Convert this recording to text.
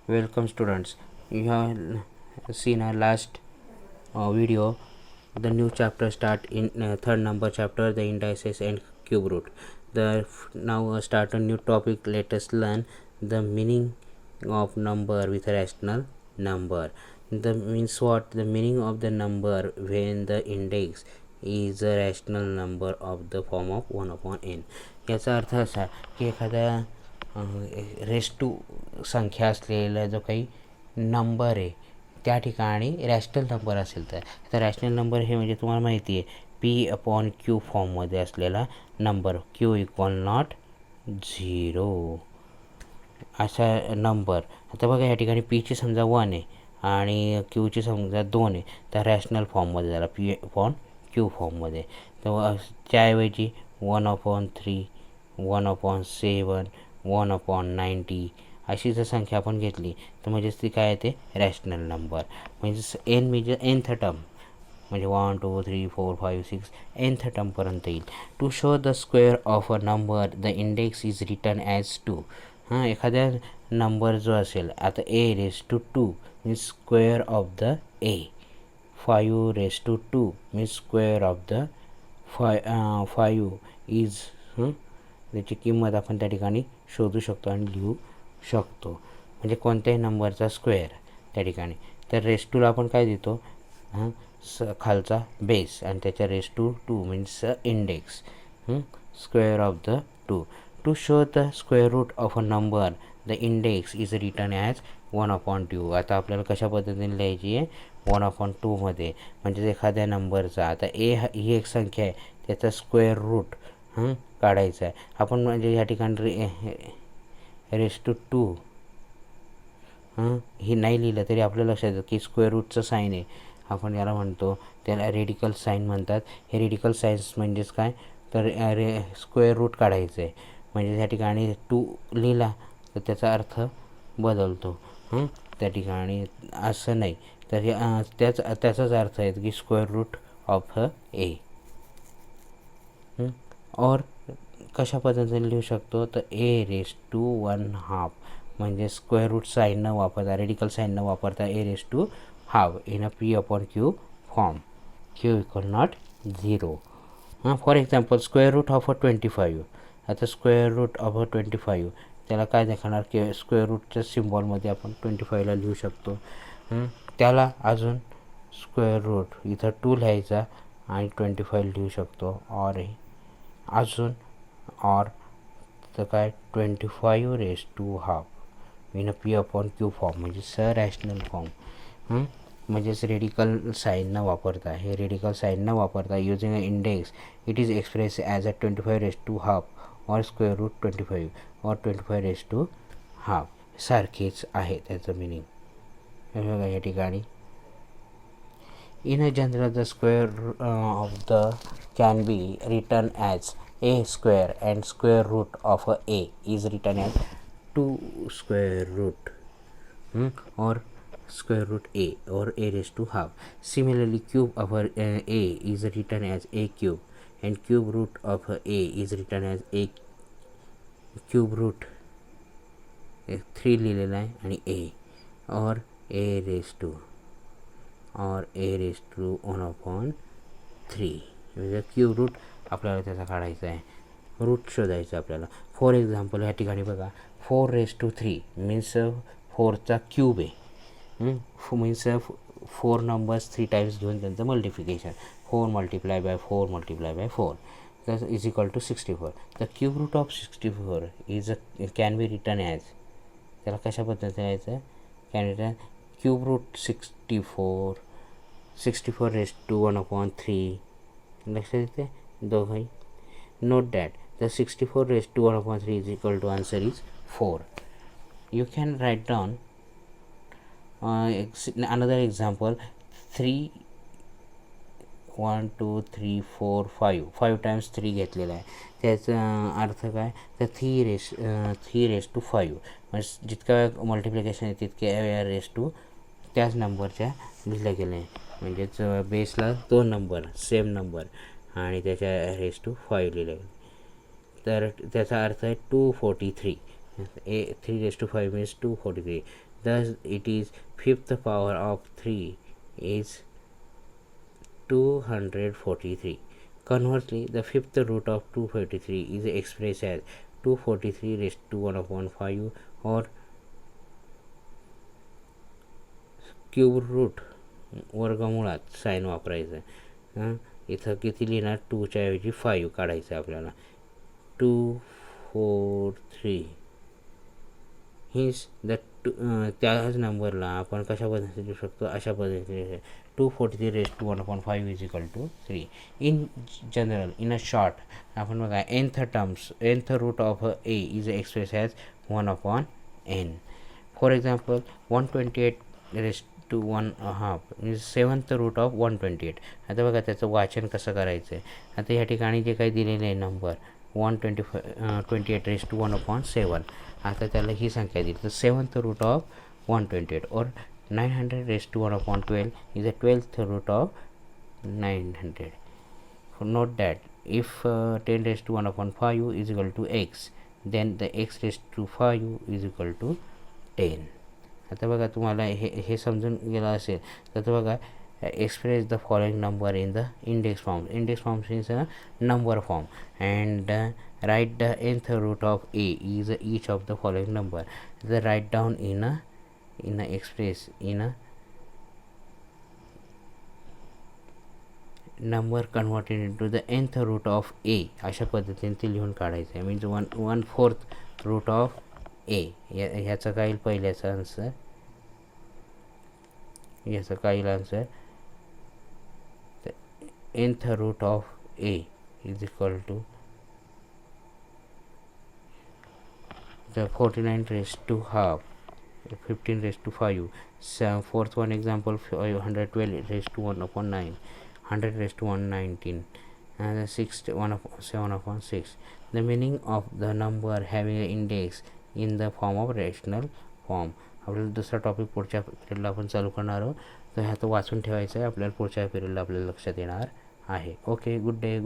Welcome students. You have seen our last video. The new chapter start in third number chapter, the indices and cube root. Now start a new topic. Let us learn the meaning of number with a rational number. The means what? The meaning of the number when the index is a rational number of the form of 1 upon n. याचा अर्थ असा की एखाद्या raise to संख्या असलेला जो काही number आहे त्या ठिकाणी रॅशनल नंबर असेल तर आता रॅशनल नंबर हे म्हणजे तुम्हाला माहिती आहे पी अपॉन क्यू फॉर्ममध्ये असलेला नंबर क्यू इक्वल नॉट 0 असा नंबर. आता बघा या ठिकाणी पीची समजा 1 आहे आणि क्यूची समजा 2 आहे तर रॅशनल फॉर्ममध्ये झाला पी अपॉन क्यू फॉर्ममध्ये. तर त्याऐवजी 1/3 1/7 1/90 अशी जर संख्या आपण घेतली तर म्हणजेच ती काय येते रॅशनल नंबर. म्हणजेच एन म्हणजे nth टर्म म्हणजे 1 2 3 4 5 6 nth टर्मपर्यंत येईल. To show the square of a number the index is return as 2. एखाद्या नंबर जो असेल आता a⁻² means square of the a. 5⁻² means square of the 5 is त्याची किंमत आपण त्या ठिकाणी शोधू शकतो आणि लिहू शकतो. म्हणजे कोणत्याही नंबरचा स्क्वेअर त्या ठिकाणी. तर रेस2ला आपण काय देतो खालचा बेस आणि त्याच्या रेस2 means index square of the 2. To show the square root of a number the index is return as 1/2. आता आपल्याला कशा पद्धतीने लिहायची आहे 1/2मध्ये. म्हणजे एखाद्या नंबरचा आता ही एक संख्या आहे त्याचा स्क्वेअर रूट काढायचा आहे आपण. म्हणजे या ठिकाणी रेस2 हे नाही लिहिलं तरी आपल्या लक्षात येतं की स्क्वेअर रूटचं साईन आहे आपण याला म्हणतो त्याला रेडिकल साईन म्हणतात. हे रेडिकल साईन्स म्हणजेच काय तर स्क्वेअर रूट काढायचं आहे. म्हणजे या ठिकाणी 2 लिहिला तर त्याचा अर्थ बदलतो. त्या ठिकाणी असं नाही तर त्याचाच अर्थ आहे की स्क्वेअर रूट ऑफ ए. और कशा पद्धतीने लिहू शकतो तर a⁻1/2 म्हणजे स्क्वेअर रूट साईन न वापरता रेडिकल साईन न वापरता a⁻1/2 in a p upon q form q equal not 0. For example square root of 25. आता स्क्वेअर रूट ऑफ 25 त्याला काय दाखवणार की स्क्वेअर रूटच्या सिम्बॉलमध्ये आपण 25ला लिहू शकतो. त्याला अजून स्क्वेअर रूट इथं 2 लिहायचा आणि 25 लिहू शकतो. और अजून और तर काय 25⁻² in P upon q form म्हणजे रॅशनल फॉर्म. म्हणजेच रेडिकल साईन न वापरता हे रेडिकल साईन न वापरता using a index it is express as a 25⁻² और स्क्वेअर रूट 25 और 25⁻² सारखेच आहे त्याचं मिनिंग. बघा या ठिकाणी in a general the square of the can be written as a square and square root of a is written as 2 square root or square root a or a⁻². Similarly cube of a is written as a cube and cube root of a is written as a cube root 3 लिहिलेला आहे आणि a or a⁻² और a⁻1/3 म्हणजे cube route आपल्याला त्याचा काढायचा आहे route शोधायचं आपल्याला. फॉर एक्झाम्पल या ठिकाणी बघा 4⁻3 मीन्स 4चा क्यूब आहे. मीन्स 4 नंबर्स 3 टाइम्स घेऊन त्यांचं मल्टिप्लिकेशन 4 × 4 × 4 तर is equal to 64. The cube root of 64 is can be written as त्याला कशा पद्धतीने यायचं कॅन रिटर्न क्यूब रूट 64⁻1/3 लक्षात येते दोघंही. Note that the 64⁻1/3 is equal to answer is 4. You can write down another example 3 1 2 3 4 5 times 3 घेतलेला आहे त्याचा अर्थ काय तर 3⁻5 म्हणजे जितका वेळ मल्टिप्लिकेशन आहे तितक्या वेळा त्याच नंबरच्या लिहिल्या गेले आहे. म्हणजेच बेसला 2 नंबर सेम नंबर आणि त्याच्या 5 लिहिले तर त्याचा अर्थ आहे 243 3 raised to 5 means 243. Thus it is fifth power of 3 is 243. Conversely, the fifth root of 243 is expressed as 243 raised to 1 upon 5 or cube route वर्गमुळात साईन वापरायचं. इथं किती लिहिणार, 2च्या ऐवजी 5 काढायचं आपल्याला. 243 हीच त्याच नंबरला आपण कशा पद्धतीने लिहू शकतो, अशा पद्धतीने 243 raise to 1/5 is equal to 3. In general, in a short, आपण बघा nth root of a is express as 1/n. For example 128 raise to 1/2 is 7th root of 128. आता बघा त्याचं वाचन कसं करायचं आहे. आता या ठिकाणी जे काही दिलेलं आहे नंबर 128 रेज टू 1/7, आता त्याला ही संख्या दिली तर 7th रूट ऑफ 128 और 900 raise to 1/12 is a 12th root of 900. Note that if 10 raised to 1/5 is equal to x, then the x raised to 5 is equal to 10. आता बघा तुम्हाला हे समजून गेलं असेल तर बघा, express the following number in the index form. Index form is a number form, and write the nth root of a is each of the following number. The write down in a express in a number converted into the nth root of a. अशा पद्धतीने ते लिहून काढायचं आहे. Means 1/4 root of a. ह्याचं काय येईल पहिल्याचा आन्सर, याचं काय येईल answer, nth root of a is equal to the 49 raised to half, 15 raised to 5. Fourth one example, 112 raised to 1/9, 100 raised to 119, and the sixth 7/6. The meaning of the number having an index in the form of rational form. आपल्याला दुसरा topic पुढच्या पिरियडला आपण चालू करणार आहोत, तर ह्यात वाचून ठेवायचं आहे. आपल्याला पुढच्या पिरियडला आपल्याला लक्षात येणार आहे. Okay, good day, good